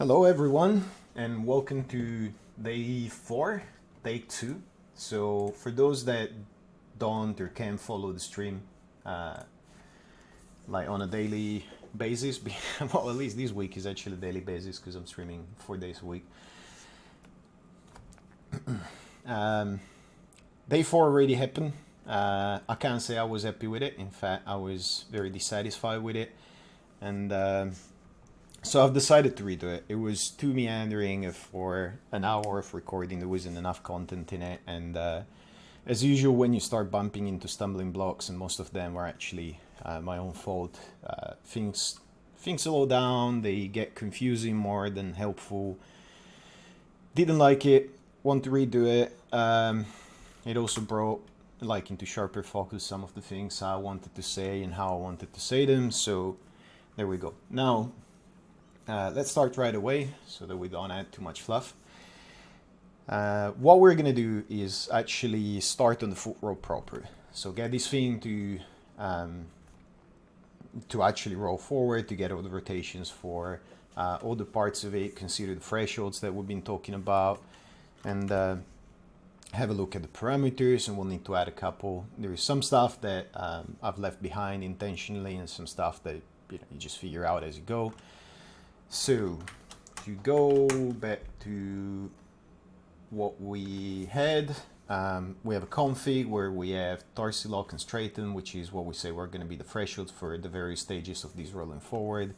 Hello everyone and welcome to day 4, day 2. So for those that don't or can't follow the stream like on a daily basis, well, at least this week is actually a daily basis because I'm streaming 4 days a week. Day 4 already happened. I can't say I was happy with it. In fact, I was very dissatisfied with it, and so I've decided to redo it. It was too meandering for an hour of recording. There wasn't enough content in it, and as usual, when you start bumping into stumbling blocks, and most of them were actually my own fault, things slow down. They get confusing more than helpful. Didn't like it. Want to redo it. It also brought into sharper focus some of the things I wanted to say and how I wanted to say them. So there we go. Now. Let's start right away so that we don't add too much fluff. What we're going to do is actually start on the footRoll proper. So get this thing to actually roll forward, to get all the rotations for all the parts of it, consider the thresholds that we've been talking about, and have a look at the parameters, and we'll need to add a couple. There is some stuff that I've left behind intentionally and some stuff that you just figure out as you go. So, to go back to what we had, we have a config where we have torsi lock and straighten, which is what we say we're going to be the thresholds for the various stages of this rolling forward.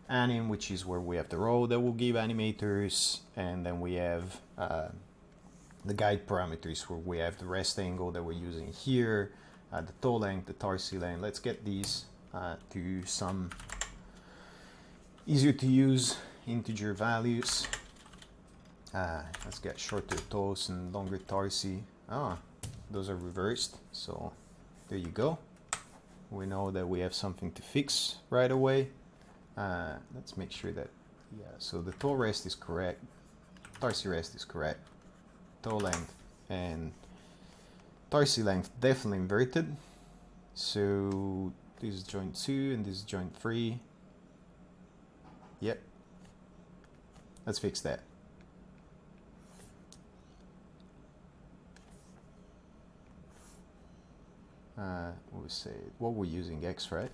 Anim, which is where we have the row that will give animators, and then we have the guide parameters where we have the rest angle that we're using here, the toe length, the torsi length. Let's get these to some easier to use integer values. Let's get shorter toes and longer tarsi. Those are reversed, so there you go. We know that we have something to fix right away. Let's make sure that, so the toe rest is correct, tarsi rest is correct, toe length and tarsi length definitely inverted. So this is joint 2 and this is joint 3. Yep. Let's fix that. We'll say what we're using X, right?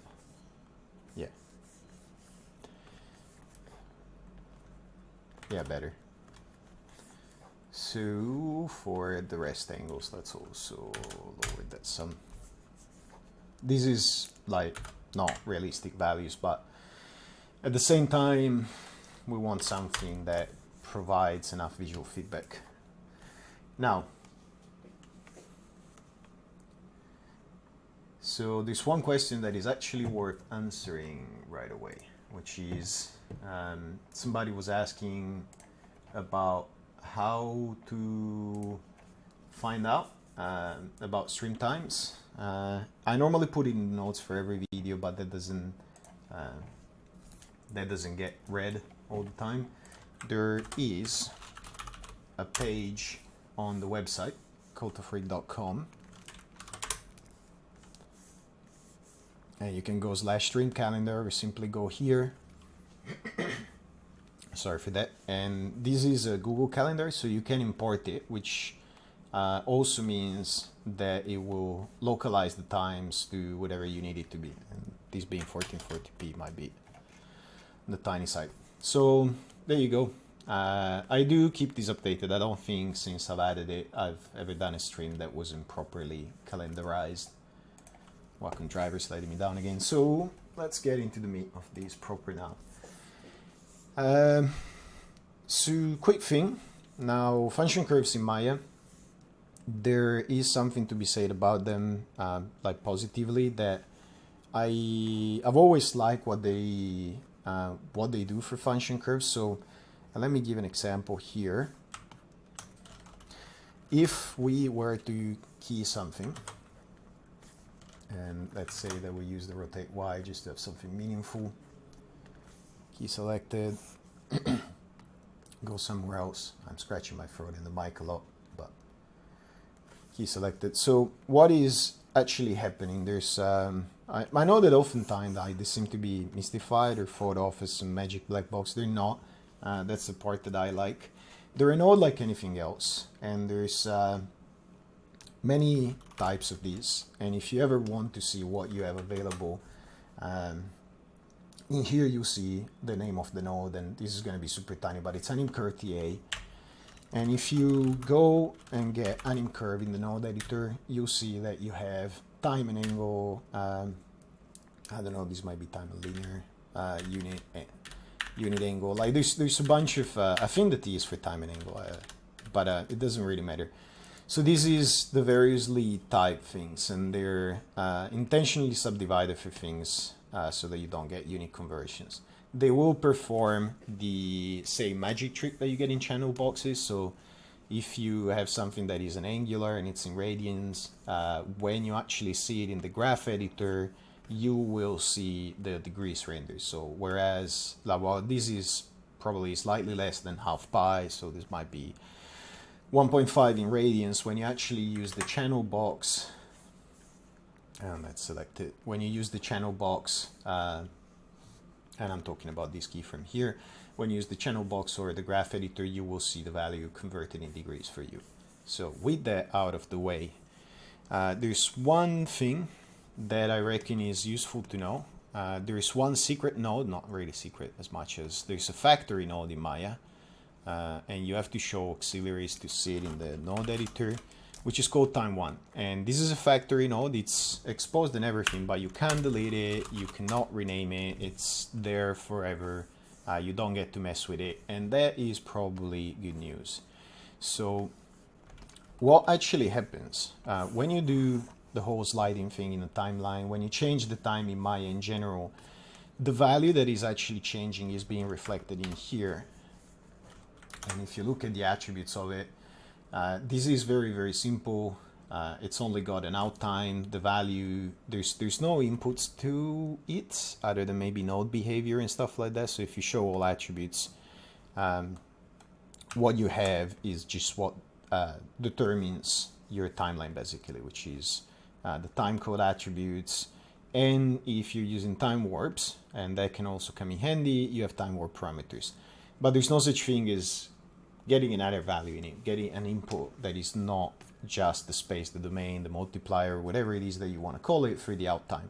Yeah. Yeah, better. So for the rest angles, let's also lower that some. This is like not realistic values, but at the same time, we want something that provides enough visual feedback. Now, so there's one question that is actually worth answering right away, which is somebody was asking about how to find out about stream times. I normally put in notes for every video, but that doesn't get read all the time. There is a page on the website, cotofreak.com, and you can go /stream calendar or simply go here. Sorry for that. And this is a Google Calendar, so you can import it, which also means that it will localize the times to whatever you need it to be. And this being 1440p might be the tiny side. So there you go. I do keep this updated. I don't think since I've added it I've ever done a stream that wasn't properly calendarized. Welcome drivers letting me down again. So let's get into the meat of this proper now. So quick thing. Now function curves in Maya, there is something to be said about them, like positively, that I've always liked what they do for function curves. So let me give an example here. If we were to key something, and let's say that we use the rotate Y just to have something meaningful, key selected, go somewhere else. I'm scratching my throat in the mic a lot, but key selected. So what is actually happening? There's I know that oftentimes they seem to be mystified or thought of as some magic black box. They're not. That's the part that I like. They're not like anything else, and there's many types of these. And if you ever want to see what you have available, in here you see the name of the node, and this is going to be super tiny, but it's anim curve TA. And if you go and get anim curve in the node editor, you'll see that you have time and angle. I don't know, this might be time and linear unit angle. Like there's a bunch of I think the T is for time and angle, but it doesn't really matter. So this is the variously type things, and they're intentionally subdivided for things so that you don't get unique conversions. They will perform the same magic trick that you get in channel boxes. So if you have something that is an angular and it's in radians, when you actually see it in the graph editor, you will see the degrees rendered. So whereas, well, this is probably slightly less than half pi, so this might be 1.5 in radians. When you actually use the channel box, and let's select it, when you use the channel box, and I'm talking about this keyframe here, when you use the channel box or the graph editor, you will see the value converted in degrees for you. So with that out of the way, there's one thing that I reckon is useful to know. There is one secret node, not really secret as much as there's a factory node in Maya, and you have to show auxiliaries to see it in the node editor, which is called time1. And this is a factory node, it's exposed and everything, but you can't delete it, you cannot rename it, it's there forever, you don't get to mess with it, and that is probably good news. So what actually happens when you do the whole sliding thing in the timeline, when you change the time in Maya in general, the value that is actually changing is being reflected in here. And if you look at the attributes of it, this is very, very simple. It's only got an out time, the value, there's no inputs to it other than maybe node behavior and stuff like that. So if you show all attributes, what you have is just what determines your timeline basically, which is the time code attributes. And if you're using time warps, and that can also come in handy, you have time warp parameters. But there's no such thing as getting another value in it, getting an input that is not just the space, the domain, the multiplier, whatever it is that you want to call it for the out time.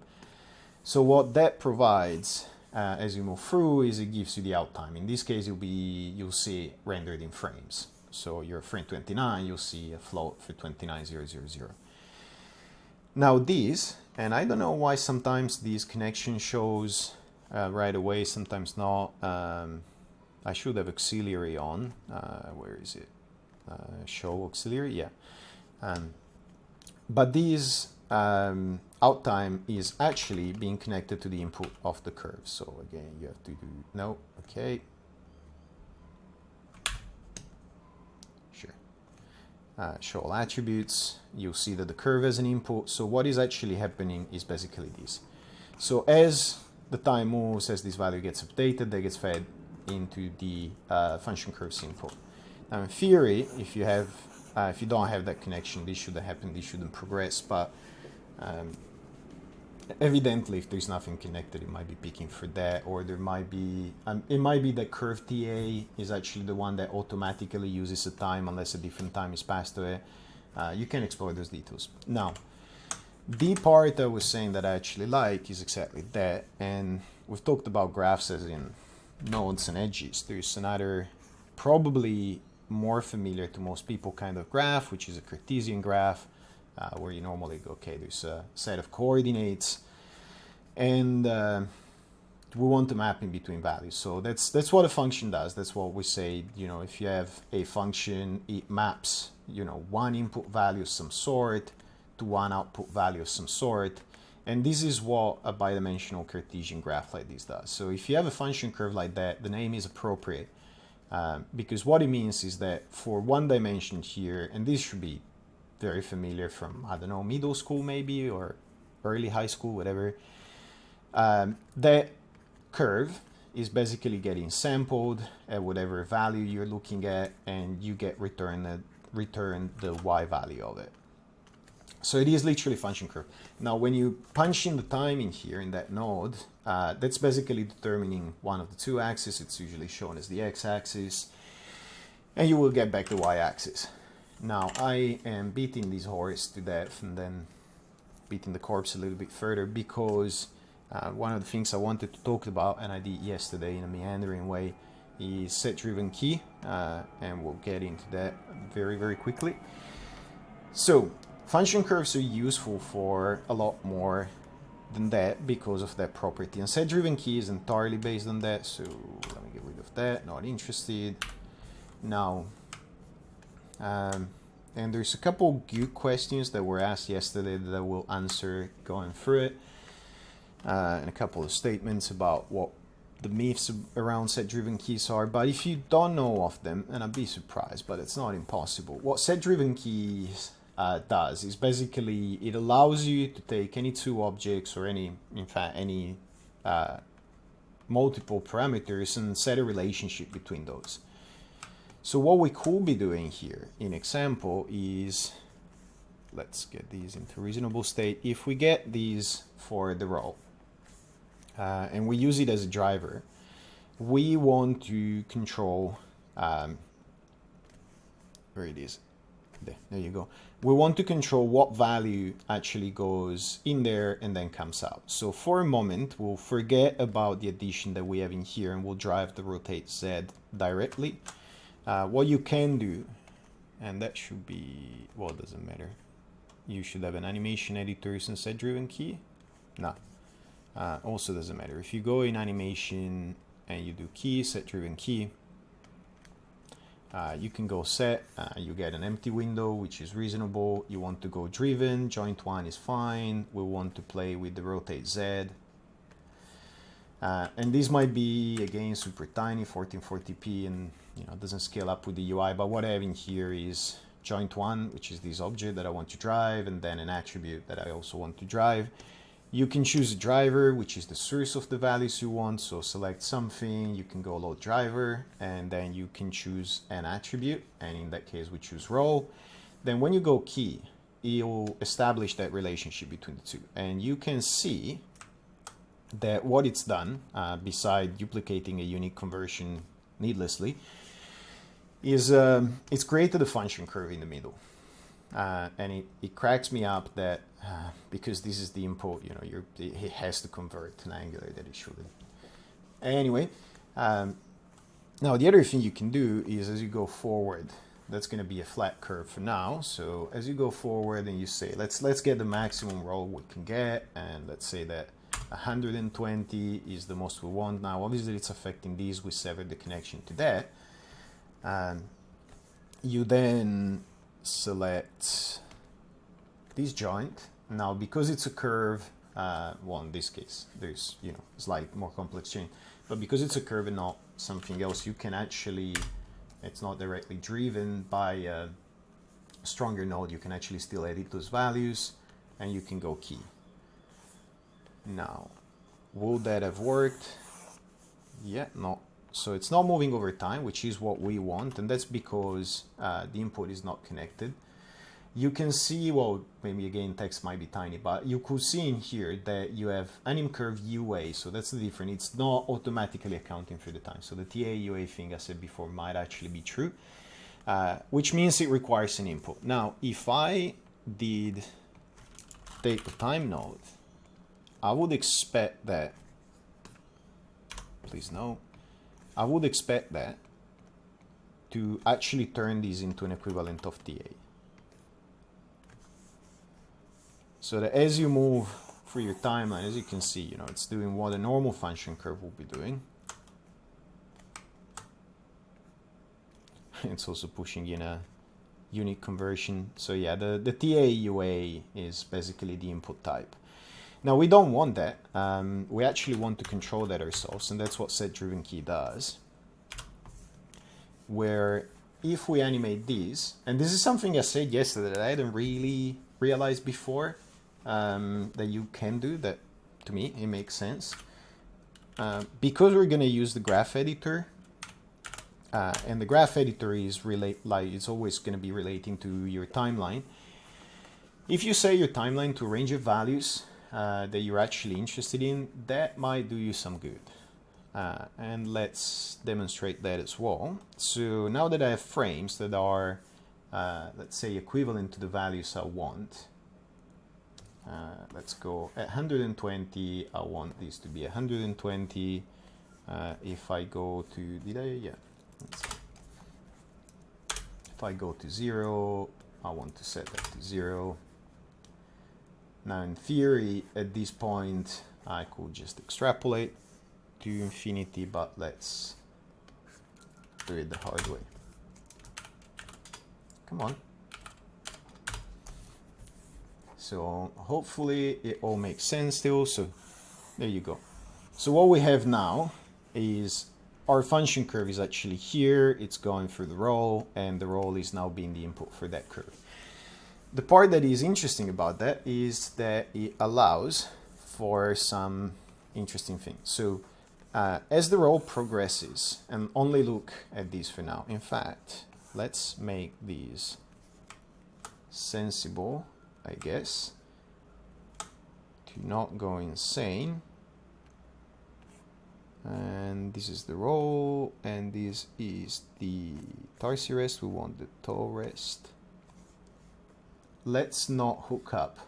So what that provides as you move through is it gives you the out time. In this case, you'll see it rendered in frames. So your frame 29, you'll see a float for 29,000. Now these, and I don't know why sometimes these connection shows right away, sometimes not. I should have auxiliary on. Where is it? Show auxiliary, yeah. But these out time is actually being connected to the input of the curve. So again, you have to do, no, okay. Sure. Show all attributes. You'll see that the curve has an input. So what is actually happening is basically this. So as the time moves, as this value gets updated, that gets fed into the function curves input. Now in theory, if you don't have that connection, this shouldn't happen, this shouldn't progress, but evidently if there's nothing connected, it might be picking for that, or there might be, it might be that curve TA is actually the one that automatically uses a time unless a different time is passed to it. You can explore those details. Now, the part I was saying that I actually like is exactly that, and we've talked about graphs as in nodes and edges. There's another, probably more familiar to most people, kind of graph, which is a Cartesian graph, where you normally go, okay, there's a set of coordinates, and we want to map in between values. So that's what a function does. That's what we say, you know, if you have a function, it maps, you know, one input value of some sort to one output value of some sort. And this is what a bidimensional Cartesian graph like this does. So if you have a function curve like that, the name is appropriate, because what it means is that for one dimension here, and this should be very familiar from, I don't know, middle school maybe, or early high school, whatever, that curve is basically getting sampled at whatever value you're looking at, and you get returned the y value of it. So it is literally function curve. Now, when you punch in the time in here in that node, that's basically determining one of the two axes. It's usually shown as the x-axis, and you will get back the y-axis. Now, I am beating this horse to death and then beating the corpse a little bit further because one of the things I wanted to talk about, and I did yesterday in a meandering way, is set-driven key, and we'll get into that very, very quickly. So, function curves are useful for a lot more than that because of that property. And set-driven key is entirely based on that, so let me get rid of that, not interested. Now, and there's a couple good questions that were asked yesterday that I will answer going through it, and a couple of statements about what the myths around set-driven keys are. But if you don't know of them, and I'd be surprised, but it's not impossible. What set-driven keys does is basically it allows you to take any two objects or any multiple parameters and set a relationship between those. So what we could be doing here in example is, let's get these into reasonable state. If we get these for the roll and we use it as a driver, we want to control where it is. There you go. We want to control what value actually goes in there and then comes out. So for a moment, we'll forget about the addition that we have in here and we'll drive the rotate Z directly. What you can do, and that should be, well, it doesn't matter. You should have an animation editor and set-driven key. No, also doesn't matter. If you go in animation and you do key, set-driven key, you can go set, you get an empty window, which is reasonable. You want to go driven, joint 1 is fine. We want to play with the rotate Z. And this might be, again, super tiny, 1440p, and it doesn't scale up with the UI, but what I have in here is joint 1, which is this object that I want to drive, and then an attribute that I also want to drive. You can choose a driver, which is the source of the values you want. So select something, you can go load driver, and then you can choose an attribute. And in that case, we choose roll. Then when you go key, it'll establish that relationship between the two. And you can see that what it's done, beside duplicating a unique conversion needlessly, is it's created a function curve in the middle. And it cracks me up that because this is the input, it has to convert to an angular that it shouldn't. Anyway, now the other thing you can do is as you go forward, that's going to be a flat curve for now. So as you go forward and you say, let's get the maximum roll we can get, and let's say that 120 is the most we want. Now, obviously, it's affecting these. We severed the connection to that. You then select this joint. Now, because it's a curve, well, in this case, there's slight more complex chain, but because it's a curve and not something else, you can actually, it's not directly driven by a stronger node. You can actually still edit those values, and you can go key. Now, would that have worked? Yeah, no. So it's not moving over time, which is what we want, and that's because the input is not connected. You can see, well, maybe again text might be tiny, but you could see in here that you have anim curve UA, so that's the difference. It's not automatically accounting for the time. So the TA UA thing I said before might actually be true, which means it requires an input. Now, if I did take the time node, I would expect that, please no, I would expect that to actually turn these into an equivalent of TA. So that as you move through your timeline, as you can see, it's doing what a normal function curve will be doing. It's also pushing in a unique conversion. So yeah, the TA UA is basically the input type. Now, we don't want that. We actually want to control that ourselves, and that's what set-driven key does. Where if we animate these, and this is something I said yesterday that I hadn't really realized before, that you can do, that to me, it makes sense. Because we're going to use the graph editor, and the graph editor is it's always going to be relating to your timeline. If you set your timeline to a range of values that you're actually interested in, that might do you some good. And let's demonstrate that as well. So now that I have frames that are, let's say, equivalent to the values I want, let's go at 120. I want this to be 120. If I go to, if I go to 0, I want to set that to 0. Now in theory, at this point, I could just extrapolate to infinity, but let's do it the hard way. Come on. So hopefully it all makes sense still. So there you go. So what we have now is our function curve is actually here. It's going through the roll, and the roll is now being the input for that curve. The part that is interesting about that is that it allows for some interesting things. So as the roll progresses, and only look at these for now. In fact, let's make these sensible, I guess, to not go insane. And this is the roll, and this is the tarsi rest. We want the toe rest. Let's not hook up,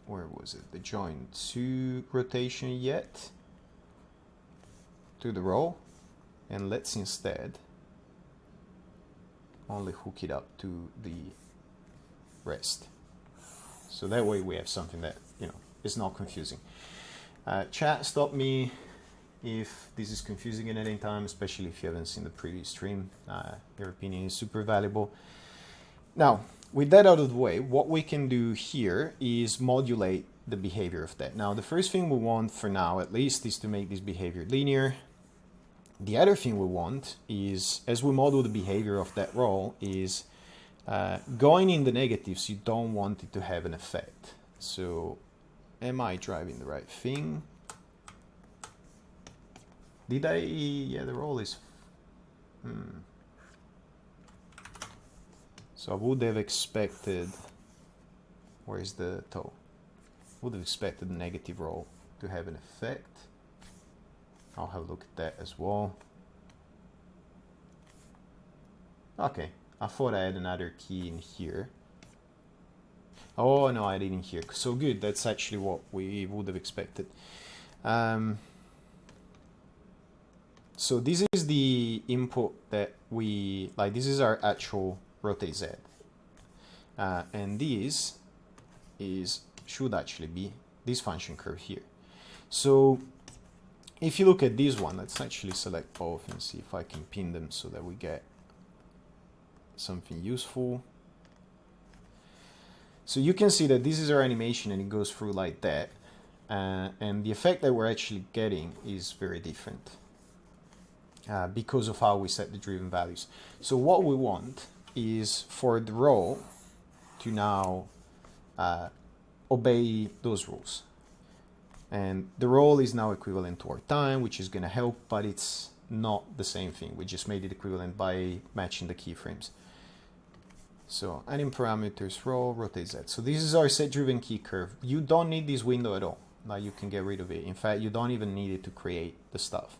where was it, the joint to rotation yet to the roll, and let's instead only hook it up to the rest. So that way we have something that, you know, is not confusing. Chat, stop me if this is confusing at any time, especially if you haven't seen the previous stream. Your opinion is super valuable. Now, with that out of the way, what we can do here is modulate the behavior of that. Now, the first thing we want for now, at least, is to make this behavior linear. The other thing we want is, as we model the behavior of that roll, is going in the negatives, you don't want it to have an effect. So, am I driving the right thing? Did I? Yeah, the roll is... So I would have expected... Where's the toe? Would have expected the negative roll to have an effect. I'll have a look at that as well. Okay, I thought I had another key in here. Oh no, I didn't here. So good, that's actually what we would have expected. So this is the input that we, like, this is our actual rotate Z. And this should actually be this function curve here. So if you look at this one, let's actually select both and see if I can pin them so that we get something useful. So you can see that this is our animation and it goes through like that. And the effect that we're actually getting is very different because of how we set the driven values. So what we want is for the roll to now obey those rules. And the roll is now equivalent to our time, which is going to help, but it's not the same thing. We just made it equivalent by matching the keyframes. So adding parameters, roll, rotate Z. So this is our set-driven key curve. You don't need this window at all. Now you can get rid of it. In fact, you don't even need it to create the stuff.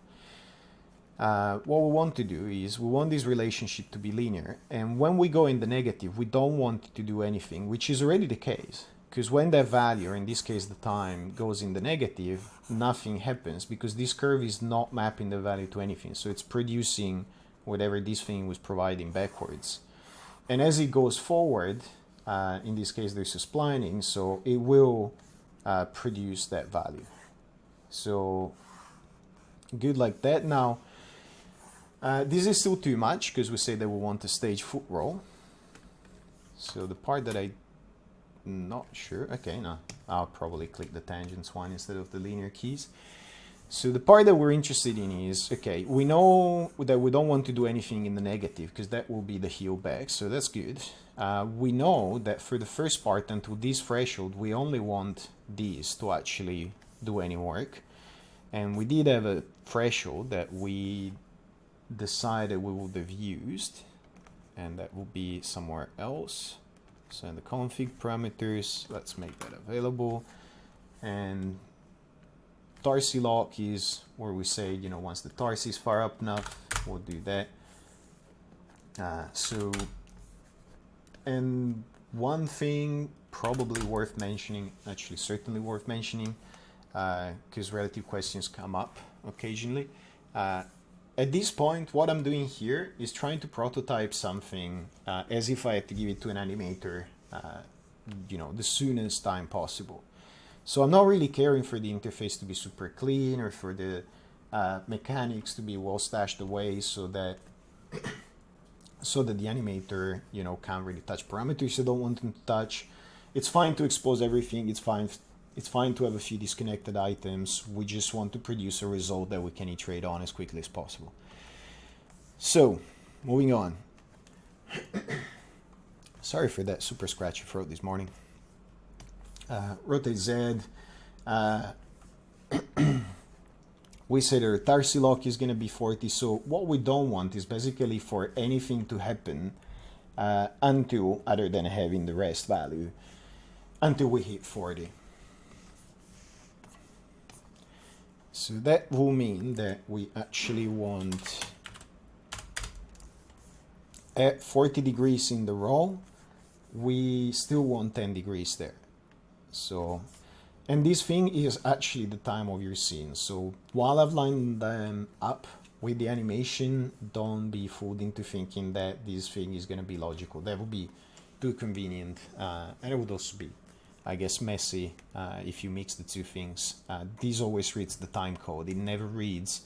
What we want to do is we want this relationship to be linear. And when we go in the negative, we don't want it to do anything, which is already the case. Because when that value, or in this case the time, goes in the negative, nothing happens because this curve is not mapping the value to anything. So it's producing whatever this thing was providing backwards. And as it goes forward, in this case there's a splining, so it will produce that value. So good like that. Now, this is still too much because we say that we want a stage footRoll. So the part that I'm not sure, okay, no, I'll probably click the tangents one instead of the linear keys. So the part that we're interested in is, okay, we know that we don't want to do anything in the negative because that will be the heel back, so that's good. We know that for the first part, until this threshold, we only want these to actually do any work. And we did have a threshold that we decided we would have used, and that will be somewhere else. So in the config parameters, let's make that available. And tarsi lock is where we say, you know, once the tarsi is far up enough, we'll do that. And one thing probably worth mentioning, actually certainly worth mentioning, because relative questions come up occasionally. At this point, what I'm doing here is trying to prototype something as if I had to give it to an animator, you know, the soonest time possible. So I'm not really caring for the interface to be super clean or for the mechanics to be well stashed away so that the animator, you know, can't really touch parameters you don't want them to touch. It's fine to expose everything. It's fine to have a few disconnected items. We just want to produce a result that we can iterate on as quickly as possible. So, moving on. Sorry for that super scratchy throat this morning. Rotate Z. We said our tarsi lock is going to be 40. So what we don't want is basically for anything to happen until, other than having the rest value, until we hit 40. So that will mean that we actually want at 40 degrees in the roll, we still want 10 degrees there. So, and this thing is actually the time of your scene. So while I've lined them up with the animation, don't be fooled into thinking that this thing is going to be logical. That would be too convenient, and it would also be, I guess, messy if you mix the two things. This always reads the time code. It never reads,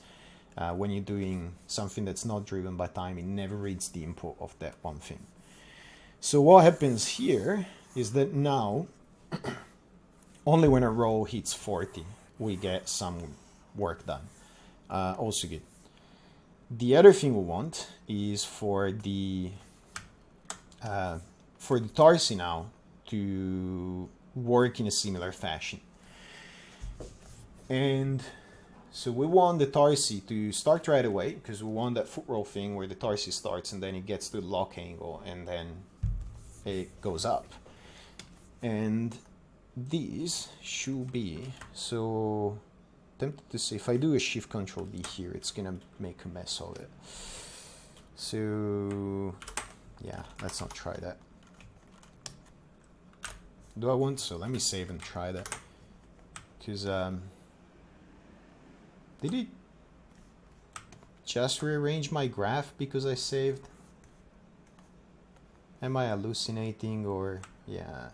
when you're doing something that's not driven by time, it never reads the input of that one thing. So what happens here is that now, only when a roll hits 40, we get some work done. Also good. The other thing we want is for the tarsi now to work in a similar fashion. And so we want the tarsi to start right away, because we want that footRoll thing where the tarsi starts and then it gets to the lock angle and then it goes up. And these should be, so tempted to say, if I do a shift control D here, it's gonna make a mess of it. So yeah, let's not try that. Do I want, so let me save and try that, because did it just rearrange my graph because I saved? Am I hallucinating, or yeah?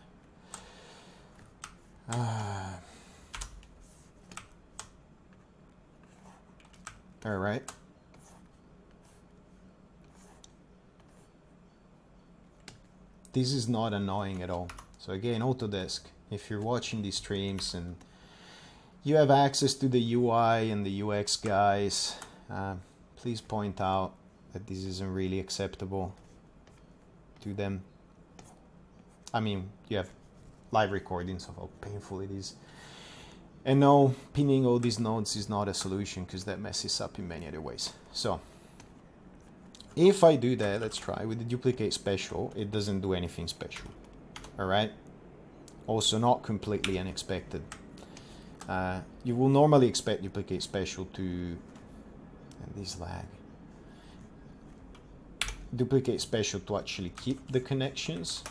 All right. This is not annoying at all. So again, Autodesk, if you're watching these streams and you have access to the UI and the UX guys, please point out that this isn't really acceptable to them. I mean, you have live recordings of how painful it is. And no, pinning all these nodes is not a solution, because that messes up in many other ways. So if I do that, let's try with the duplicate special, it doesn't do anything special. All right. Also not completely unexpected. You will normally expect duplicate special to, and this lag, duplicate special to actually keep the connections.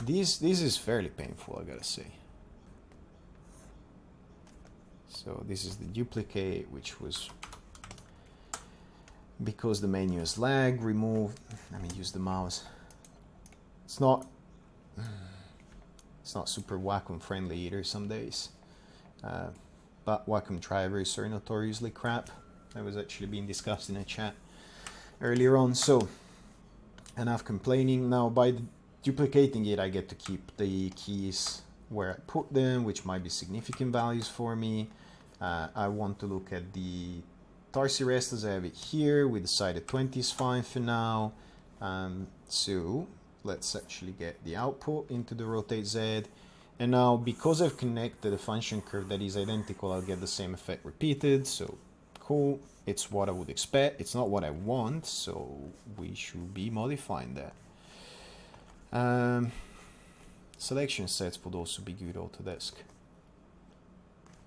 This is fairly painful, I gotta say. So this is the duplicate, which was because the menu is lag removed. Let me use the mouse. It's not super Wacom friendly either some days, but Wacom drivers are notoriously crap. That was actually being discussed in a chat earlier on. So enough complaining. Now by duplicating it, I get to keep the keys where I put them, which might be significant values for me. I want to look at the tarsi rest as I have it here. We decided 20 is fine for now. So let's actually get the output into the rotate Z. And now, because I've connected a function curve that is identical, I'll get the same effect repeated. So cool. It's what I would expect. It's not what I want, so we should be modifying that. Selection sets would also be good, Autodesk.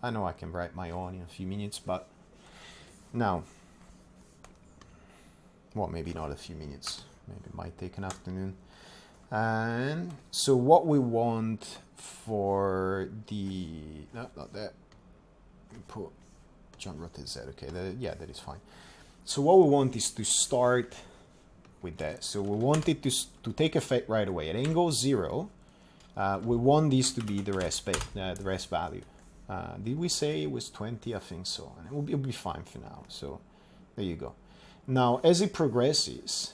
I know I can write my own in a few minutes, but now, well, maybe not a few minutes. Maybe it might take an afternoon. And so what we want for the, no, not that, put jump rotate Z, okay, yeah, that is fine. So what we want is to start with that. So we want it to take effect right away. At angle 0, we want this to be the rest value. Did we say it was 20? I think so. And it'll be fine for now. So there you go. Now, as it progresses,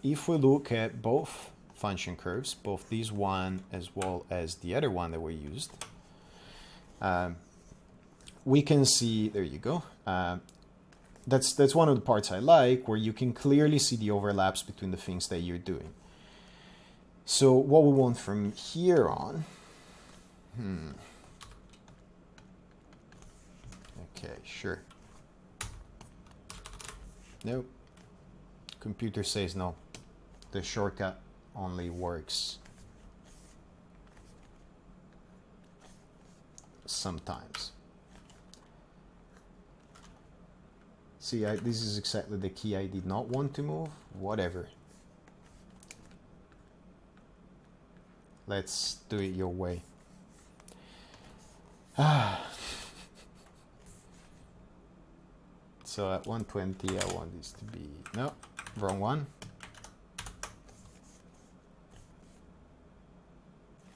if we look at both function curves, both this one as well as the other one that we used, we can see, there you go. That's one of the parts I like, where you can clearly see the overlaps between the things that you're doing. So what we want from here on, okay, sure. Nope. Computer says no. The shortcut only works sometimes. See, this is exactly the key I did not want to move. Whatever. Let's do it your way. So at 120, I want this to be, no, wrong one.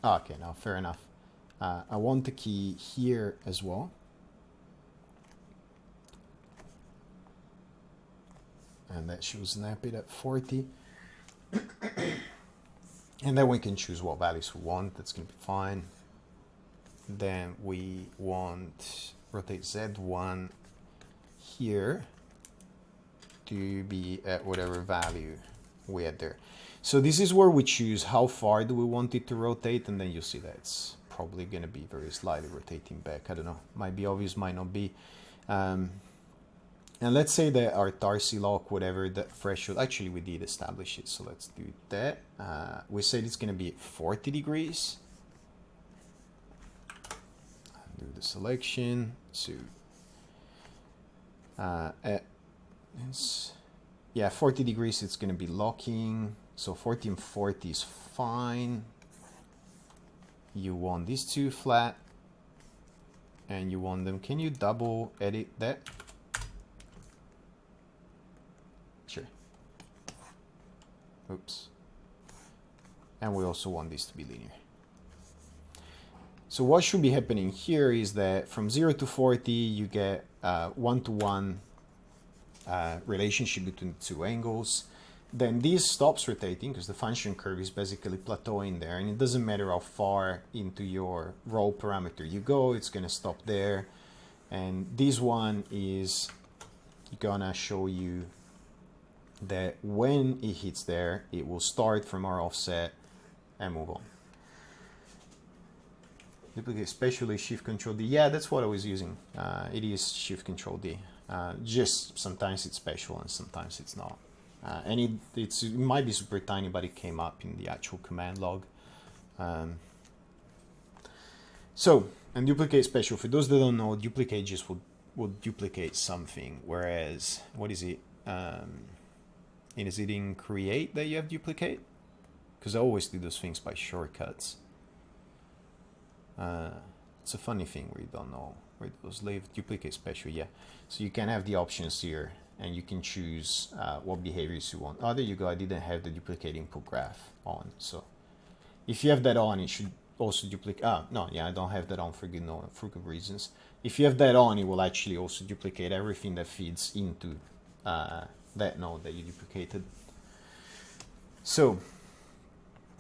Okay, now fair enough. I want the key here as well. And that should snap it at 40. And then we can choose what values we want. That's going to be fine. Then we want rotate Z1 here to be at whatever value we had there. So this is where we choose how far do we want it to rotate, and then you see that it's probably going to be very slightly rotating back. I don't know, might be obvious, might not be. And let's say that our Tarsi lock, whatever, that threshold, actually we did establish it, so let's do that. We said it's going to be 40 degrees. Do the selection, so yeah, 40 degrees it's going to be locking, so 40 and 40 is fine. You want these two flat, and you want them, can you double edit that? Sure. Oops. And we also want this to be linear. So what should be happening here is that from 0 to 40, you get one-to-one relationship between the two angles. Then this stops rotating because the function curve is basically plateauing there, and it doesn't matter how far into your roll parameter you go, it's going to stop there. And this one is gonna show you that when it hits there, it will start from our offset and move on. Duplicate spatially, Shift Control D. Yeah, that's what I was using. It is Shift Control D. Just sometimes it's special and sometimes it's not. And it might be super tiny, but it came up in the actual command log. So, and duplicate special, for those that don't know, duplicate just would duplicate something, whereas, what is it? Is it in create that you have duplicate? Because I always do those things by shortcuts. It's a funny thing where you don't know where those live. Duplicate special, yeah. So you can have the options here, and you can choose what behaviors you want. Oh, there you go. I didn't have the duplicate input graph on. So if you have that on, it should also duplicate. No, yeah, I don't have that on for good reasons. If you have that on, it will actually also duplicate everything that feeds into that node that you duplicated. So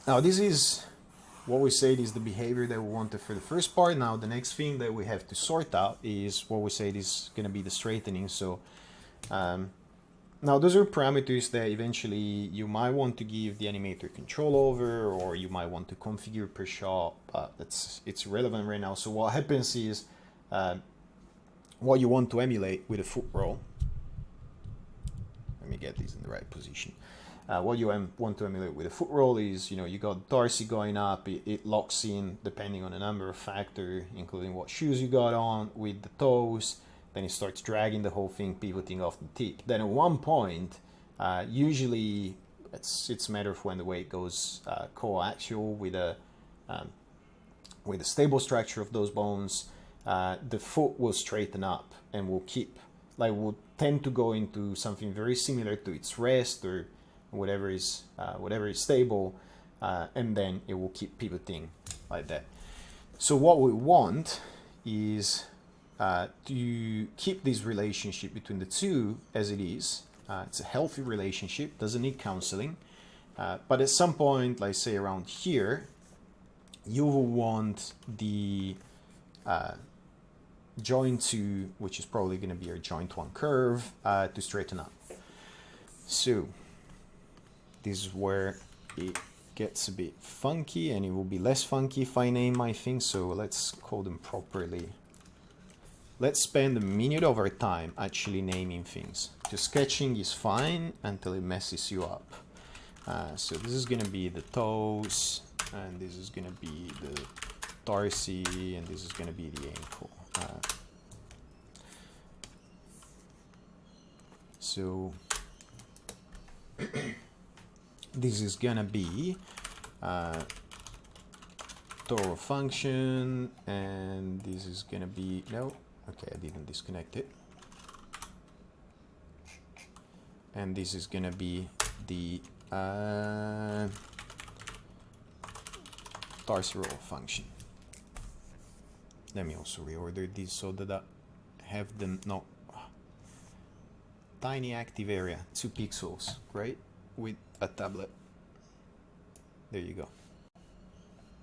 now this is what we said is the behavior that we wanted for the first part. Now the next thing that we have to sort out is what we said is going to be the straightening. So now those are parameters that eventually you might want to give the animator control over, or you might want to configure per shot, but it's irrelevant right now. So what happens is what you want to emulate with a footRoll me get these in the right position. What you want to emulate with a footRoll is, you got Darcy going up, it locks in depending on a number of factors, including what shoes you got on, with the toes, then it starts dragging the whole thing, pivoting off the tip. Then at one point, usually it's a matter of when the weight goes coaxial with a stable structure of those bones, the foot will straighten up and will tend to go into something very similar to its rest or whatever is stable, and then it will keep pivoting like that. So what we want is to keep this relationship between the two as it is. It's a healthy relationship, doesn't need counseling, but at some point, like say around here, you will want the joint 2, which is probably going to be your joint 1 curve, to straighten up. So this is where it gets a bit funky, and it will be less funky if I name my things, so let's call them properly. Let's spend a minute of our time actually naming things. Just sketching is fine until it messes you up. So this is going to be the toes, and this is going to be the Darcy, and this is going to be the ankle. So this is going to be thorough function, and this is going to be, no, okay, I didn't disconnect it. And this is going to be the Darcy roll function. Let me also reorder these so that I have them, no, tiny active area, 2 pixels, great, with a tablet. There you go.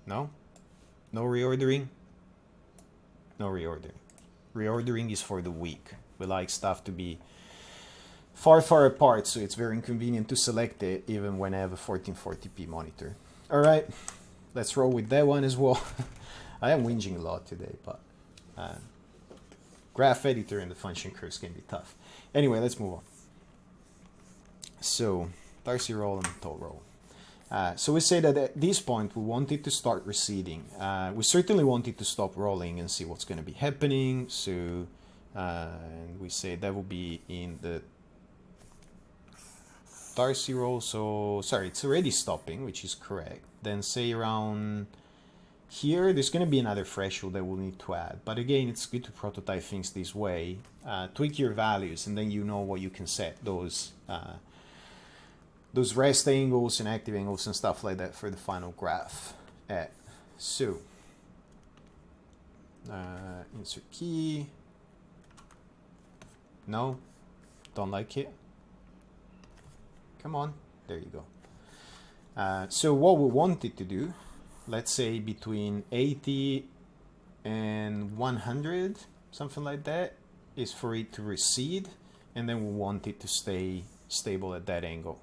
No? No reordering? No reordering. Reordering is for the weak. We like stuff to be far apart, so it's very inconvenient to select it even when I have a 1440p monitor. Alright, let's roll with that one as well. I am whinging a lot today, but graph editor and the function curves can be tough. Anyway, let's move on. So, Darcy roll and toe roll. So we say that at this point we want it to start receding. We certainly want it to stop rolling and see what's going to be happening. So and we say that will be in the Darcy roll. So sorry, it's already stopping, which is correct. Then say around here, there's going to be another threshold that we'll need to add. But again, it's good to prototype things this way. Tweak your values, and then you know what you can set those rest angles and active angles and stuff like that for the final graph at. So insert key. No, don't like it. Come on, there you go. So what we want it to do, let's say between 80 and 100, something like that, is for it to recede, and then we want it to stay stable at that angle.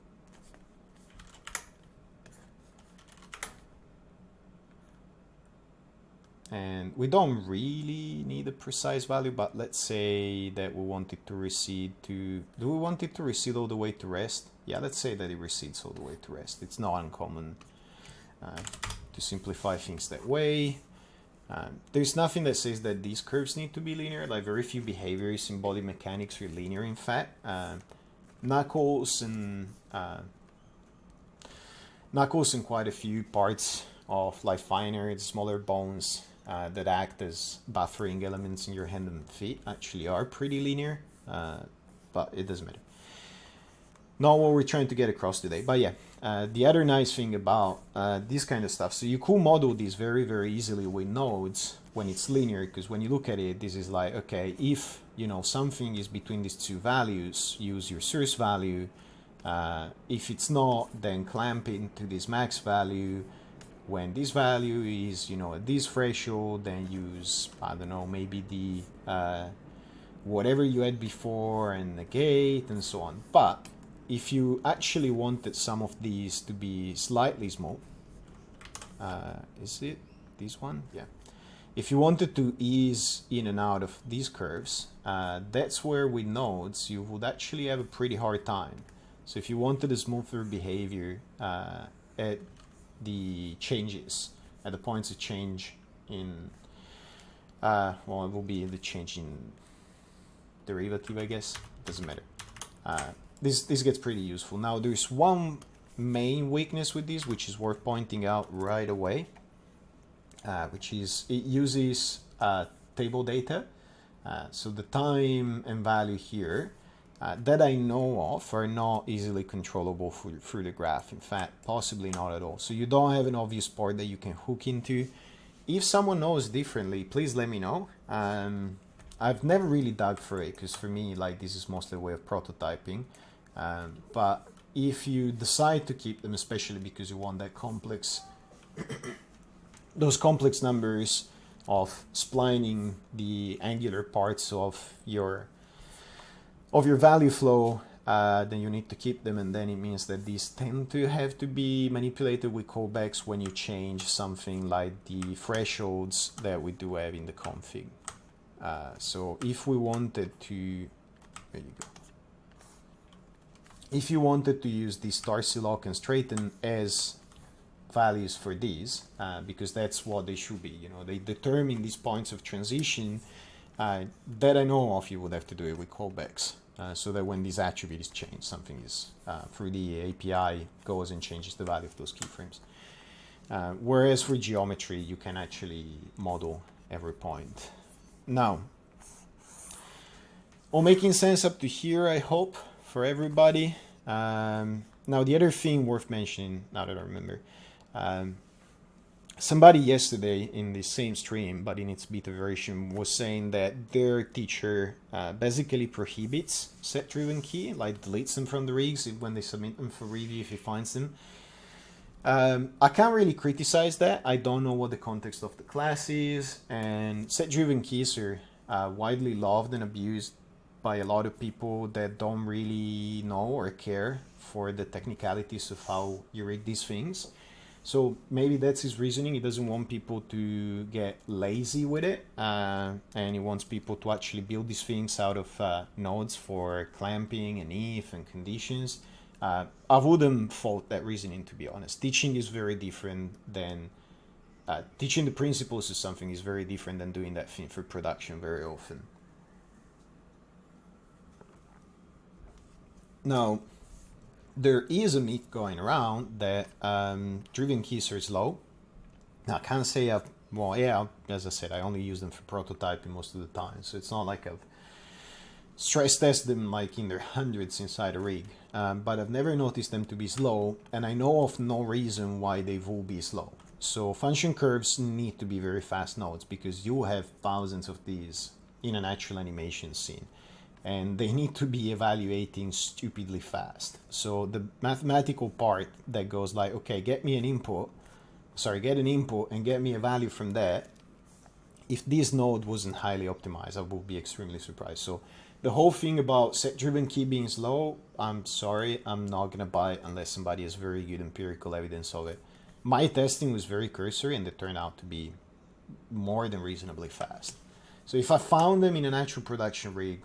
And we don't really need a precise value, but let's say that we want it to recede to, do we want it to recede all the way to rest? Yeah, let's say that it recedes all the way to rest. It's not uncommon to simplify things that way. There's nothing that says that these curves need to be linear, like very few behaviors in body mechanics are linear, in fact. Knuckles and quite a few parts of like finer, smaller bones that act as buffering elements in your hand and feet actually are pretty linear, but it doesn't matter. Not what we're trying to get across today, but yeah. The other nice thing about this kind of stuff, so you could model this very, very easily with nodes when it's linear, because when you look at it, this is like, okay, if something is between these two values, use your source value. If it's not, then clamp into this max value. When this value is, at this threshold, then use, I don't know, maybe the whatever you had before and negate and so on. But if you actually wanted some of these to be slightly small, is it this one? Yeah. If you wanted to ease in and out of these curves, that's where with nodes you would actually have a pretty hard time. So if you wanted a smoother behavior at the changes, at the points of change in, well, it will be the change in derivative, I guess. Doesn't matter. This gets pretty useful. Now there's one main weakness with this, which is worth pointing out right away, which is it uses table data. So the time and value here that I know of are not easily controllable through the graph. In fact, possibly not at all. So you don't have an obvious part that you can hook into. If someone knows differently, please let me know. I've never really dug for it, because for me, like, this is mostly a way of prototyping. But if you decide to keep them, especially because you want that complex, those complex numbers of splining the angular parts of your value flow, then you need to keep them, and then it means that these tend to have to be manipulated with callbacks when you change something like the thresholds that we do have in the config. So if we wanted to, there you go. If you wanted to use the Starsy lock and straighten as values for these, because that's what they should be, you know, they determine these points of transition that I know of, you would have to do it with callbacks, so that when these attributes change, something is through the API goes and changes the value of those keyframes. Whereas for geometry, you can actually model every point. Now, all making sense up to here, I hope, for everybody. Now, the other thing worth mentioning, now that I remember, somebody yesterday in the same stream, but in its beta version, was saying that their teacher basically prohibits set-driven key, like deletes them from the rigs when they submit them for review if he finds them. I can't really criticize that. I don't know what the context of the class is, and set-driven keys are widely loved and abused by a lot of people that don't really know or care for the technicalities of how you rig these things. So maybe that's his reasoning. He doesn't want people to get lazy with it, and he wants people to actually build these things out of nodes for clamping and if and conditions. I wouldn't fault that reasoning, to be honest. Teaching is very different than teaching the principles of something is very different than doing that thing for production very often. Now, there is a myth going around that driven keys are slow. Now, I can't say well, yeah, as I said, I only use them for prototyping most of the time, so it's not like I've stress test them like in their hundreds inside a rig, but I've never noticed them to be slow, and I know of no reason why they will be slow. So function curves need to be very fast nodes, because you have thousands of these in an actual animation scene, and they need to be evaluating stupidly fast. So the mathematical part that goes like, okay, get an input and get me a value from that. If this node wasn't highly optimized, I would be extremely surprised. So the whole thing about set-driven key being slow, I'm sorry, I'm not going to buy it unless somebody has very good empirical evidence of it. My testing was very cursory, and they turned out to be more than reasonably fast. So if I found them in an actual production rig,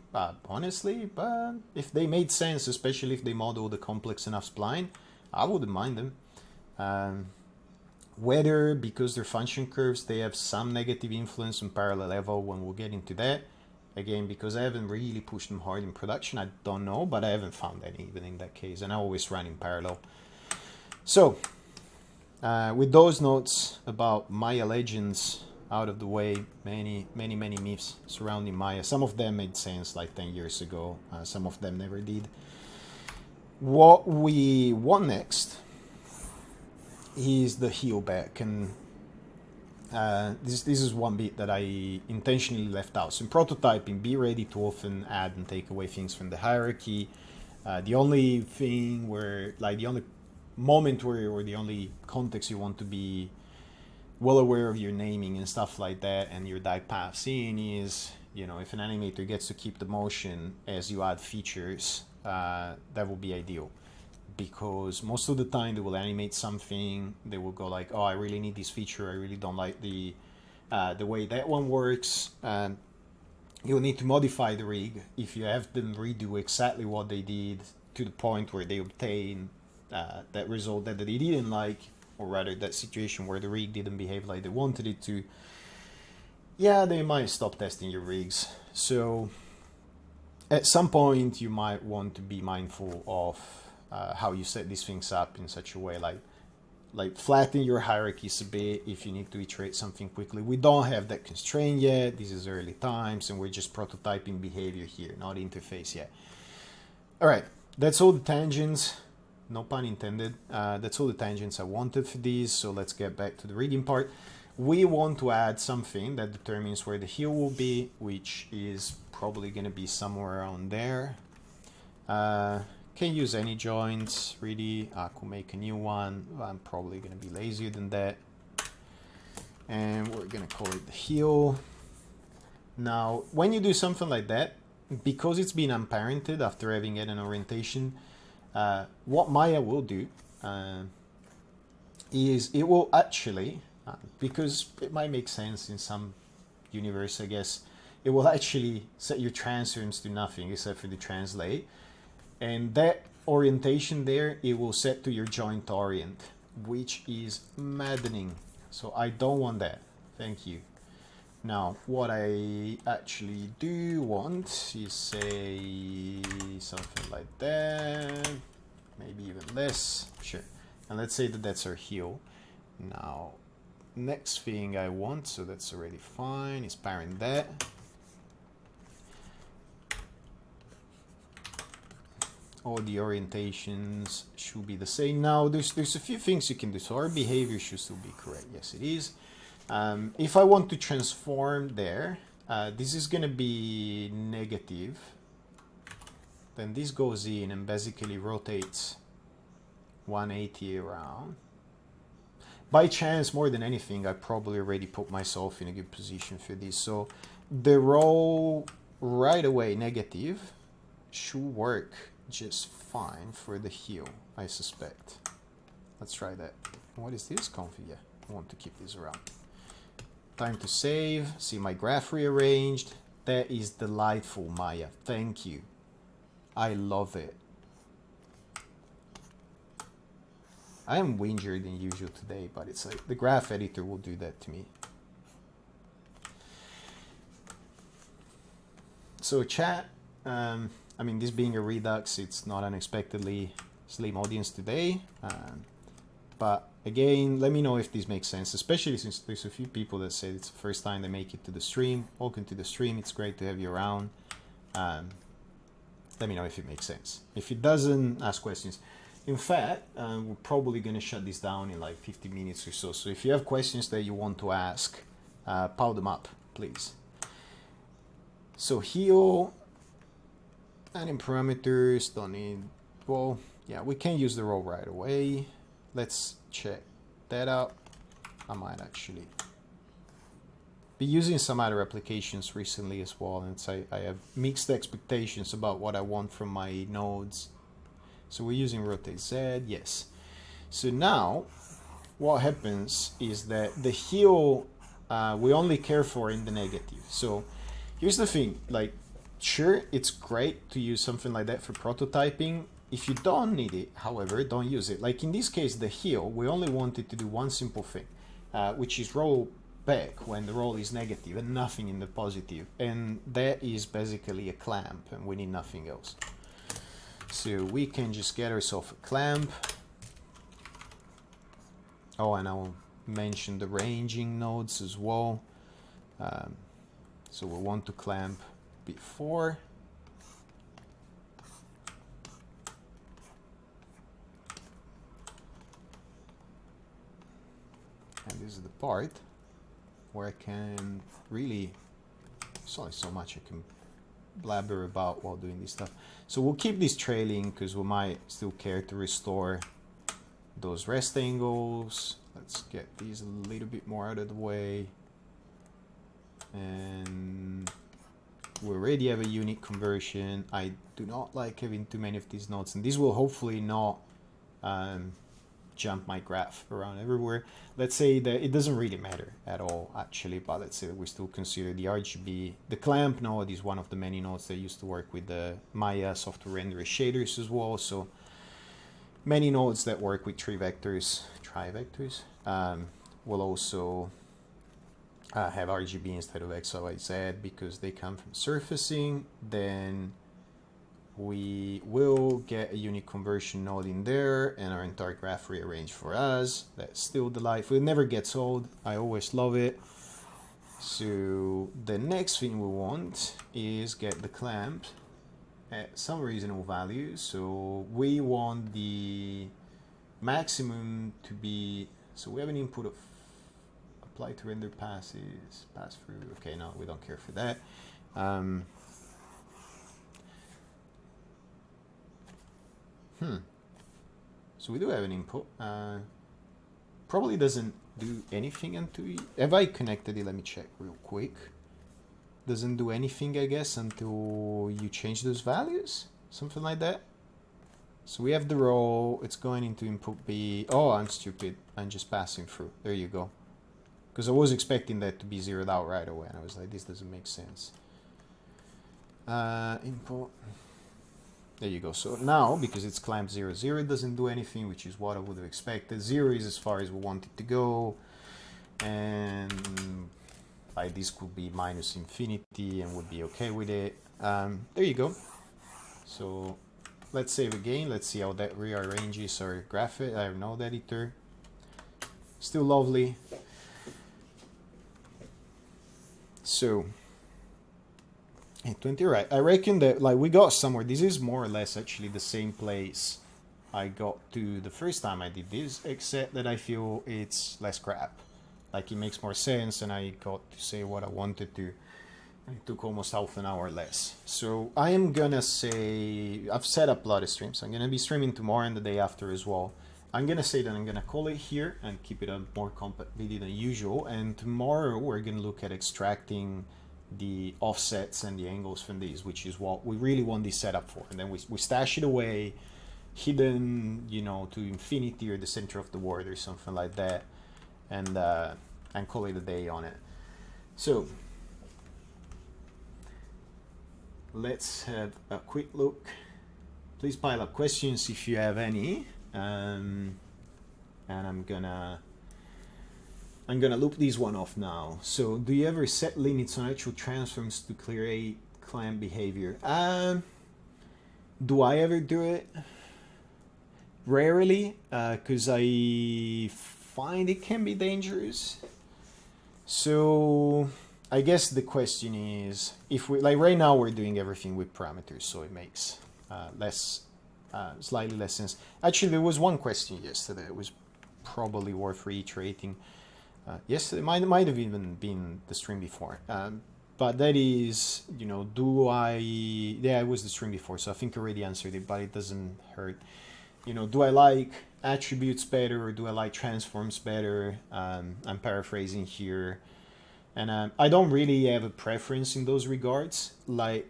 honestly, but if they made sense, especially if they modeled a complex enough spline, I wouldn't mind them. Whether because they're function curves, they have some negative influence on parallel level, when we'll get into that. Again, because I haven't really pushed them hard in production, I don't know, but I haven't found any even in that case, and I always run in parallel. So, with those notes about Maya legends out of the way, many myths surrounding Maya. Some of them made sense like 10 years ago, some of them never did. What we want next is the heel back, and this is one bit that I intentionally left out. So in prototyping, be ready to often add and take away things from the hierarchy. The only thing where, like, the only moment where, or the only context you want to be well aware of your naming and stuff like that, and your die paths in, is, you know, if an animator gets to keep the motion as you add features, that will be ideal. Because most of the time they will animate something, they will go like, oh, I really need this feature, I really don't like the way that one works, you'll need to modify the rig. If you have them redo exactly what they did, to the point where they obtain that result that they didn't like, or rather that situation where the rig didn't behave like they wanted it to, yeah, they might stop testing your rigs. So at some point you might want to be mindful of how you set these things up in such a way, like flatten your hierarchies a bit if you need to iterate something quickly. We don't have that constraint yet. This is early times and we're just prototyping behavior here, not interface yet. All right, that's all the tangents, no pun intended. That's all the tangents I wanted for these. So let's get back to the rigging part. We want to add something that determines where the heel will be, which is probably going to be somewhere around there. Can use any joints, really. I could make a new one. I'm probably going to be lazier than that. And we're going to call it the heel. Now, when you do something like that, because it's been unparented after having it an orientation, what Maya will do is it will actually, because it might make sense in some universe, I guess, it will actually set your transforms to nothing except for the translate. And that orientation there, it will set to your joint orient, which is maddening. So I don't want that. Thank you. Now, what I actually do want is say something like that, maybe even less. Sure. And let's say that that's our heel. Now, next thing I want, so that's already fine, is parent that. All the orientations should be the same. Now, there's a few things you can do. So our behavior should still be correct. Yes, it is. If I want to transform there, this is going to be negative. Then this goes in and basically rotates 180 around. By chance, more than anything, I probably already put myself in a good position for this. So the roll right away negative should work just fine for the heel, I suspect. Let's try that. What is this config? Yeah, I want to keep this around. Time to save. See my graph rearranged. That is delightful, Maya. Thank you. I love it. I am whingier than usual today, but it's like the graph editor will do that to me. So chat, I mean, this being a Redux, it's not unexpectedly slim audience today. But again, let me know if this makes sense, especially since there's a few people that said it's the first time they make it to the stream. Welcome to the stream. It's great to have you around. Let me know if it makes sense. If it doesn't, ask questions. In fact, we're probably going to shut this down in like 50 minutes or so. So if you have questions that you want to ask, pile them up, please. So heel, adding parameters, don't need, well, yeah, we can use the roll right away. Let's check that out. I might actually be using some other applications recently as well, and so I have mixed expectations about what I want from my nodes. So we're using rotate Z, yes. So now what happens is that the heel we only care for in the negative. So here's the thing, like, sure, it's great to use something like that for prototyping. If you don't need it, however, don't use it. Like in this case, the heel, we only wanted to do one simple thing, which is roll back when the roll is negative and nothing in the positive. And that is basically a clamp, and we need nothing else. So we can just get ourselves a clamp. Oh, and I'll mention the ranging nodes as well. So we want to clamp before. And this is the part where I can really, there's only so much I can blabber about while doing this stuff. So we'll keep this trailing because we might still care to restore those rest angles. Let's get these a little bit more out of the way. And we already have a unique conversion. I do not like having too many of these nodes, and these will hopefully not jump my graph around everywhere. Let's say that it doesn't really matter at all actually, but let's say that we still consider the RGB. The clamp node is one of the many nodes that used to work with the Maya software renderer shaders as well. So many nodes that work with tri-vectors will also have RGB instead of X, Y, Z because they come from surfacing. Then we will get a unique conversion node in there and our entire graph rearranged for us. That's still the life. It never gets old. I always love it. So the next thing we want is get the clamp at some reasonable value. So we want the maximum to be, so we have an input of apply to render passes, pass through. Okay, no, we don't care for that. So we do have an input. Probably doesn't do anything until have I connected it? Let me check real quick. Doesn't do anything, I guess, until you change those values, something like that. So we have the row. It's going into input B. Oh, I'm stupid. I'm just passing through. There you go. Because I was expecting that to be zeroed out right away, and I was like, this doesn't make sense. Input. There you go. So now, because it's clamped 0, 0, it doesn't do anything, which is what I would have expected. 0 is as far as we want it to go. And this could be minus infinity and would be okay with it. There you go. So let's save again. Let's see how that rearranges our graphic, our node editor. Still lovely. So 20, right? I reckon that like we got somewhere. This is more or less actually the same place I got to the first time I did this, except that I feel it's less crap. Like it makes more sense, and I got to say what I wanted to. And it took almost half an hour less. So I am gonna say I've set up a lot of streams. I'm gonna be streaming tomorrow and the day after as well. I'm gonna say that I'm gonna call it here and keep it a more compact video than usual. And tomorrow we're gonna look at extracting the offsets and the angles from these, which is what we really want this setup for. And then we stash it away, hidden, you know, to infinity or the center of the world or something like that, and call it a day on it. So let's have a quick look. Please pile up questions if you have any. And I'm gonna loop this one off now. So do you ever set limits on actual transforms to create clamp behavior? Do I ever do it? Rarely, because I find it can be dangerous. So I guess the question is, if we like right now we're doing everything with parameters, so it makes slightly less sense. Actually, there was one question yesterday. It was probably worth reiterating. Yesterday might have even been the stream before. But that is, you know, yeah, it was the stream before, so I think I already answered it, but it doesn't hurt. You know, do I like attributes better or do I like transforms better? I'm paraphrasing here. And I don't really have a preference in those regards. Like,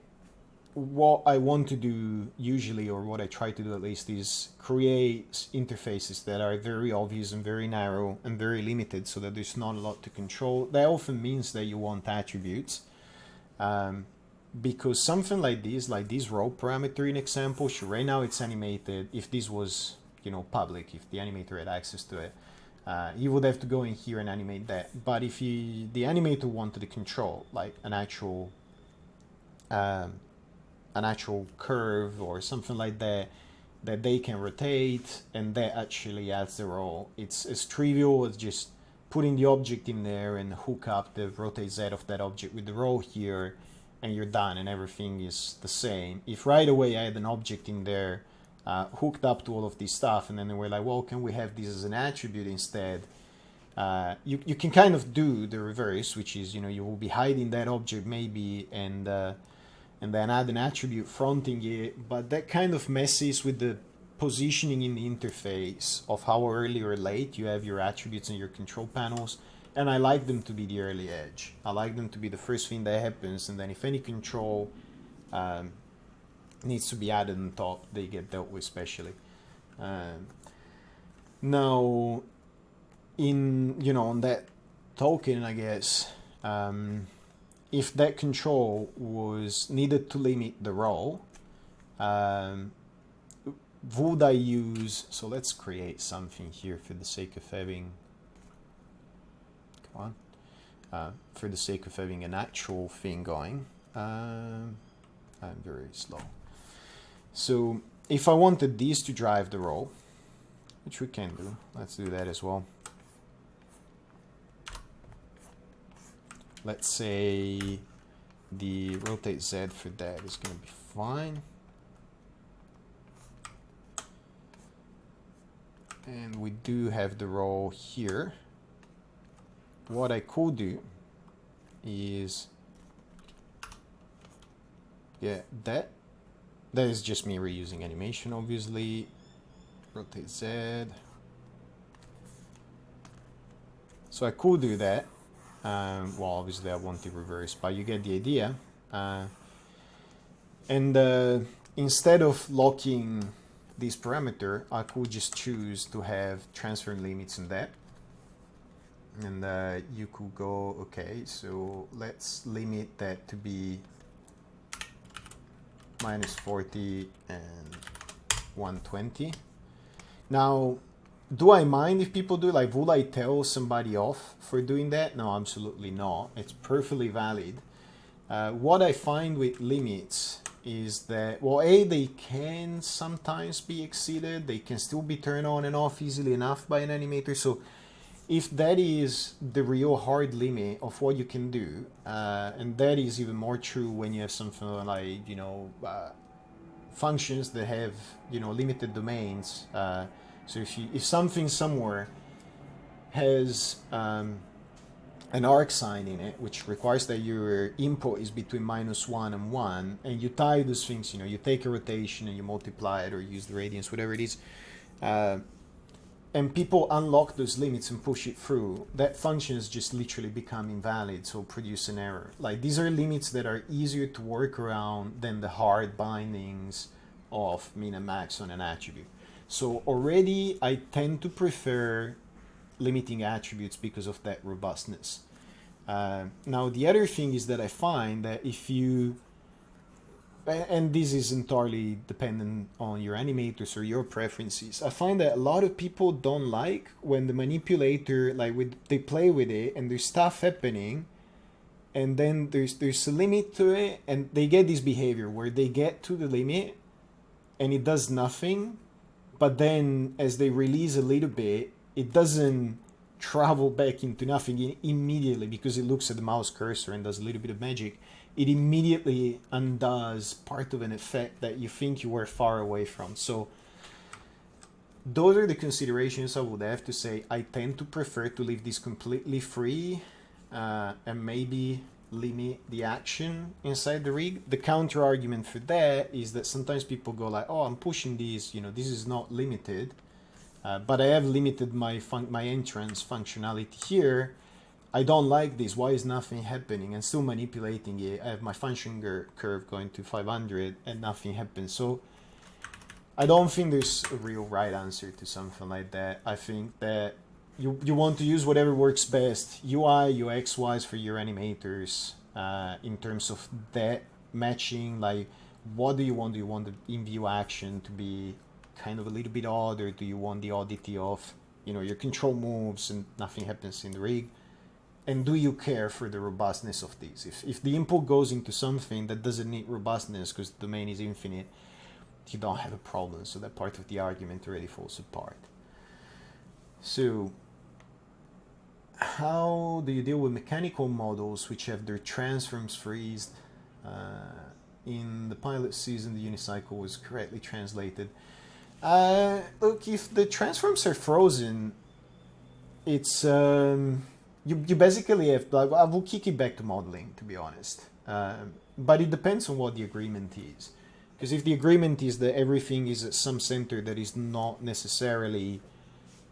what I want to do usually, or what I try to do at least, is create interfaces that are very obvious and very narrow and very limited so that there's not a lot to control. That often means that you want attributes. Because something like this row parameter in example, sure, right now it's animated. If this was, you know, public, if the animator had access to it, you would have to go in here and animate that. But if the animator wanted to control like an actual curve or something like that they can rotate, and that actually adds the row. It's as trivial as just putting the object in there and hook up the rotate Z of that object with the row here, and you're done and everything is the same. If right away I had an object in there hooked up to all of this stuff, and then they were like, well, can we have this as an attribute instead? You can kind of do the reverse, which is, you know, you will be hiding that object maybe, and then add an attribute fronting it, but that kind of messes with the positioning in the interface of how early or late you have your attributes and your control panels. And I like them to be the early edge. I like them to be the first thing that happens, and then if any control needs to be added on top, they get dealt with specially. Now, on that token, I guess, if that control was needed to limit the roll, would I use, so let's create something here for the sake of having, come on, for the sake of having an actual thing going. I'm very slow. So if I wanted these to drive the roll, which we can do, let's do that as well. Let's say the rotate Z for that is going to be fine. And we do have the roll here. What I could do is get that. That is just me reusing animation, obviously. Rotate Z. So I could do that. Well, obviously I want it reversed, but you get the idea. And instead of locking this parameter, I could just choose to have transfer limits in that. And you could go, okay, so let's limit that to be -40 and 120. Now, do I mind if people do? Like, would I tell somebody off for doing that? No, absolutely not. It's perfectly valid. What I find with limits is that, well, A, they can sometimes be exceeded. They can still be turned on and off easily enough by an animator. So if that is the real hard limit of what you can do, and that is even more true when you have something like, functions that have, limited domains. So if something somewhere has an arc sign in it, which requires that your input is between -1 and 1, and you tie those things, you take a rotation and you multiply it or use the radians, whatever it is, and people unlock those limits and push it through, that function has just literally become invalid, so produce an error. Like, these are limits that are easier to work around than the hard bindings of min and max on an attribute. So already I tend to prefer limiting attributes because of that robustness. Now the other thing is that I find that if you, and this is entirely dependent on your animators or your preferences, I find that a lot of people don't like when the manipulator, they play with it and there's stuff happening, and then there's a limit to it, and they get this behavior where they get to the limit and it does nothing, but then as they release a little bit, it doesn't travel back into nothing immediately because it looks at the mouse cursor and does a little bit of magic. It immediately undoes part of an effect that you think you were far away from. So those are the considerations I would have to say. I tend to prefer to leave this completely free and maybe limit the action inside the rig. The counter argument for that is that sometimes people go like, oh, I'm pushing these, this is not limited, but I have limited my entrance functionality here. I don't like this. Why is nothing happening? And still manipulating it. I have my function curve going to 500 and nothing happens. So I don't think there's a real right answer to something like that. I think that you want to use whatever works best, UI, UX wise, for your animators, in terms of that matching. Like, what do you want? Do you want the in-view action to be kind of a little bit odd, or do you want the oddity of, your control moves and nothing happens in the rig? And do you care for the robustness of these? If the input goes into something that doesn't need robustness because the domain is infinite, you don't have a problem. So that part of the argument already falls apart. So how do you deal with mechanical models which have their transforms freezed? In the pilot season, the unicycle was correctly translated. Look, if the transforms are frozen, it's you basically have, I will kick it back to modeling, to be honest. But it depends on what the agreement is. Because if the agreement is that everything is at some center that is not necessarily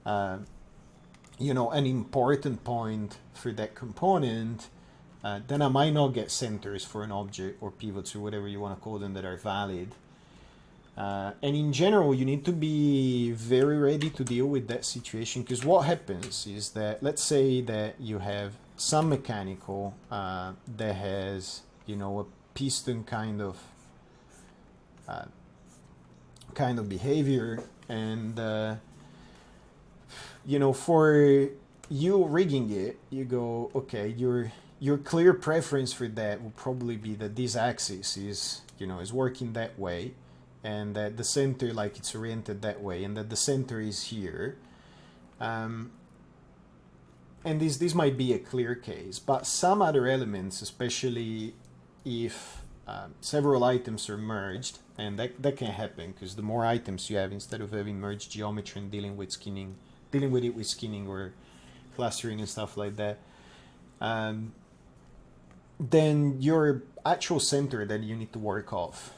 an important point for that component, then I might not get centers for an object or pivots or whatever you want to call them that are valid. And in general, you need to be very ready to deal with that situation, because what happens is that, let's say that you have some mechanical that has, you know, a piston kind of behavior, and you know, for you rigging it, you go, okay, your clear preference for that will probably be that this axis is, you know, is working that way, and that the center, like, it's oriented that way, and that the center is here. And this might be a clear case, but some other elements, especially if several items are merged, and that can happen because the more items you have, instead of having merged geometry and dealing with it with skinning or clustering and stuff like that, then your actual center that you need to work off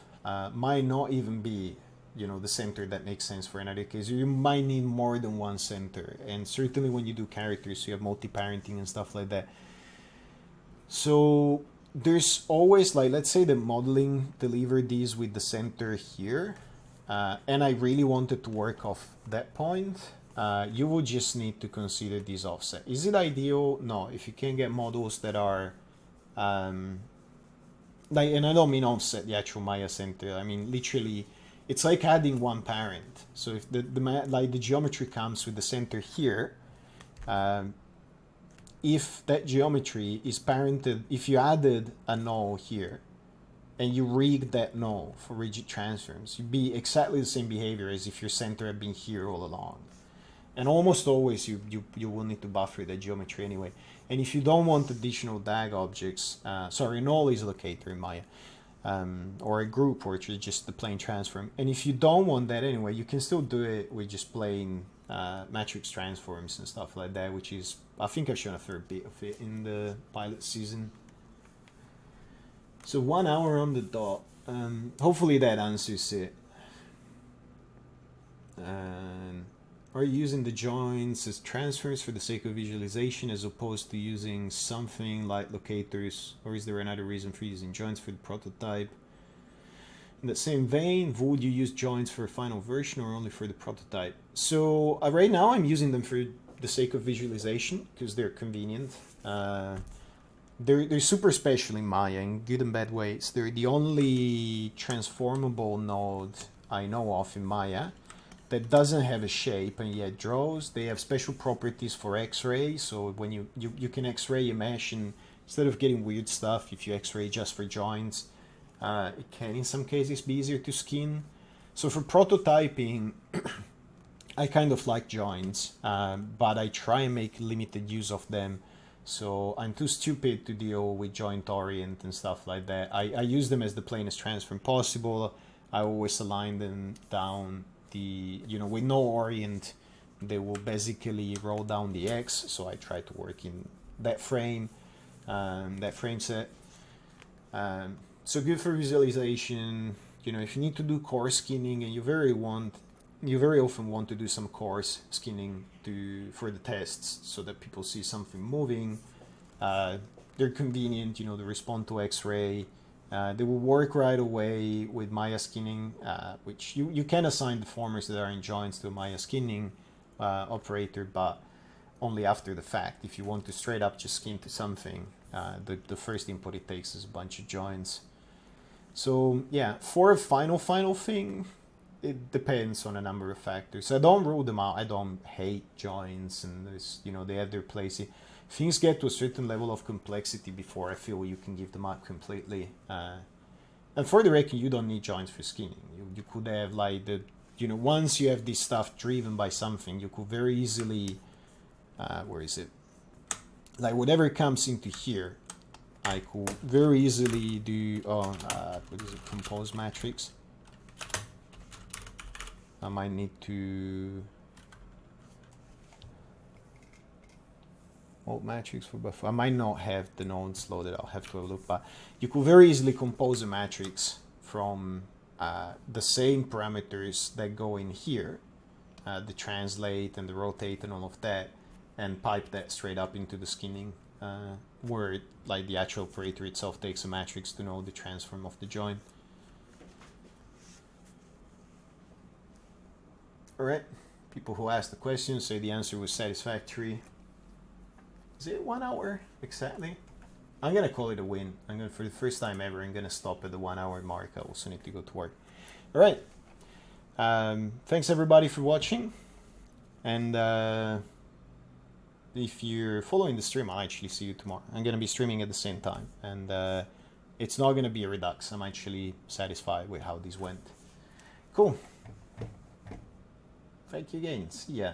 might not even be, you know, the center that makes sense for another case. You might need more than one center, and certainly when you do characters, you have multi-parenting and stuff like that. So there's always, like, let's say the modeling delivered these with the center here, and I really wanted to work off that point. You will just need to consider this offset. Is it ideal? No. If you can get models that are like, and I don't mean offset the actual Maya center, I mean literally it's like adding one parent. So if the geometry comes with the center here, if that geometry is parented, if you added a null here and you rig that null for rigid transforms, you'd be exactly the same behavior as if your center had been here all along. And almost always you will need to buffer that geometry anyway. And if you don't want additional DAG objects, null is a locator in Maya, or a group, or just the plain transform. And if you don't want that anyway, you can still do it with just plain matrix transforms and stuff like that, which is, I think I've shown a fair bit of it in the pilot season. So 1 hour on the dot. Hopefully that answers it. Are you using the joins as transfers for the sake of visualization as opposed to using something like locators, or is there another reason for using joins for the prototype? In that same vein, would you use joins for a final version or only for the prototype? So right now I'm using them for the sake of visualization because they're convenient. They're super special in Maya in good and bad ways. They're the only transformable node I know of in Maya that doesn't have a shape and yet draws. They have special properties for X-ray, so when you can X-ray a mesh, and instead of getting weird stuff, if you X-ray just for joints, it can in some cases be easier to skin. So for prototyping, I kind of like joints, but I try and make limited use of them. So I'm too stupid to deal with joint orient and stuff like that. I use them as the plainest transform possible. I always align them down with no orient. They will basically roll down the X, so I try to work in that frame set. So good for visualization. If you need to do coarse skinning and you very often want to do some coarse skinning for the tests so that people see something moving, they're convenient. They respond to X-ray. They will work right away with Maya skinning, which you can assign deformers that are in joints to a Maya skinning operator, but only after the fact. If you want to straight up just skin to something, the first input it takes is a bunch of joints. So yeah, for a final thing, it depends on a number of factors. I don't rule them out. I don't hate joints, and they have their place. Things get to a certain level of complexity before I feel you can give them up completely. And for the record, you don't need joints for skinning. You could have once you have this stuff driven by something, you could very easily, whatever comes into here, I could very easily do, compose matrix. I might need to alt matrix for buffer. I might not have the nodes loaded. I'll have to have a look, but you could very easily compose a matrix from the same parameters that go in here, the translate and the rotate and all of that, and pipe that straight up into the skinning, where the actual operator itself takes a matrix to know the transform of the joint. All right. People who asked the question say the answer was satisfactory. Is it 1 hour exactly? I'm gonna call it a win. For the first time ever, I'm gonna stop at the 1 hour mark. I also need to go to work. All right. Thanks everybody for watching. And if you're following the stream, I'll actually see you tomorrow. I'm gonna be streaming at the same time, and it's not gonna be a redux. I'm actually satisfied with how these went. Cool. Thank you again. See ya.